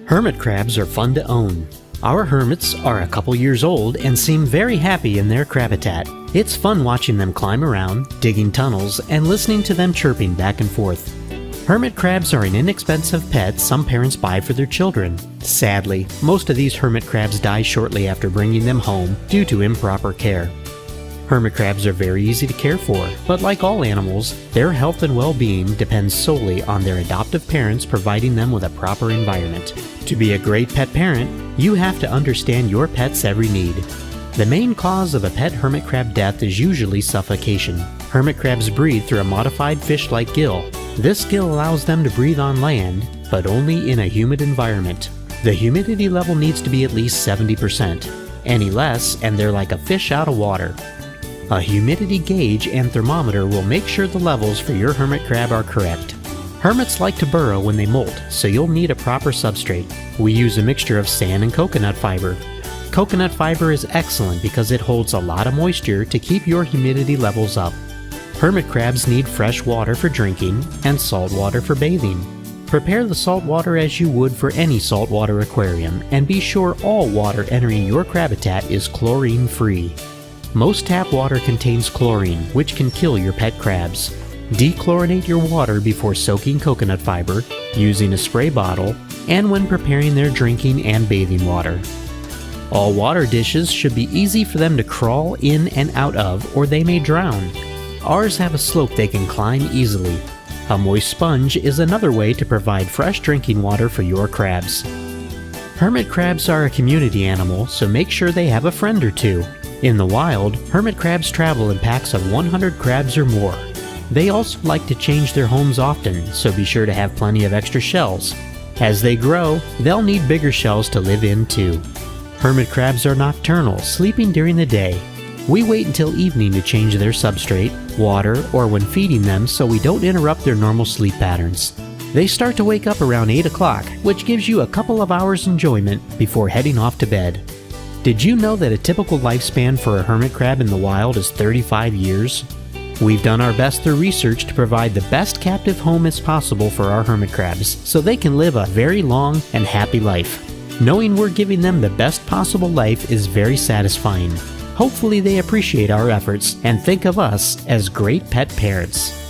Hermit crabs are fun to own. Our hermits are a couple years old and seem very happy in their crab-habitat. It's fun watching them climb around, digging tunnels, and listening to them chirping back and forth. Hermit crabs are an inexpensive pet some parents buy for their children. Sadly, most of these hermit crabs die shortly after bringing them home due to improper care. Hermit crabs are very easy to care for, but like all animals, their health and well-being depends solely on their adoptive parents providing them with a proper environment. To be a great pet parent, you have to understand your pet's every need. The main cause of a pet hermit crab death is usually suffocation. Hermit crabs breathe through a modified fish-like gill. This gill allows them to breathe on land, but only in a humid environment. The humidity level needs to be at least 70%. Any less, and they're like a fish out of water. A humidity gauge and thermometer will make sure the levels for your hermit crab are correct. Hermits like to burrow when they molt, so you'll need a proper substrate. We use a mixture of sand and coconut fiber. Coconut fiber is excellent because it holds a lot of moisture to keep your humidity levels up. Hermit crabs need fresh water for drinking and salt water for bathing. Prepare the salt water as you would for any saltwater aquarium, and be sure all water entering your crab-habitat is chlorine-free. Most tap water contains chlorine, which can kill your pet crabs. Dechlorinate your water before soaking coconut fiber, using a spray bottle, and when preparing their drinking and bathing water. All water dishes should be easy for them to crawl in and out of, or they may drown. Ours have a slope they can climb easily. A moist sponge is another way to provide fresh drinking water for your crabs. Hermit crabs are a community animal, so make sure they have a friend or two. In the wild, hermit crabs travel in packs of 100 crabs or more. They also like to change their homes often, so be sure to have plenty of extra shells. As they grow, they'll need bigger shells to live in too. Hermit crabs are nocturnal, sleeping during the day. We wait until evening to change their substrate, water, or when feeding them so we don't interrupt their normal sleep patterns. They start to wake up around 8 o'clock, which gives you a couple of hours enjoyment before heading off to bed. Did you know that a typical lifespan for a hermit crab in the wild is 35 years? We've done our best through research to provide the best captive home as possible for our hermit crabs so they can live a very long and happy life. Knowing we're giving them the best possible life is very satisfying. Hopefully they appreciate our efforts and think of us as great pet parents.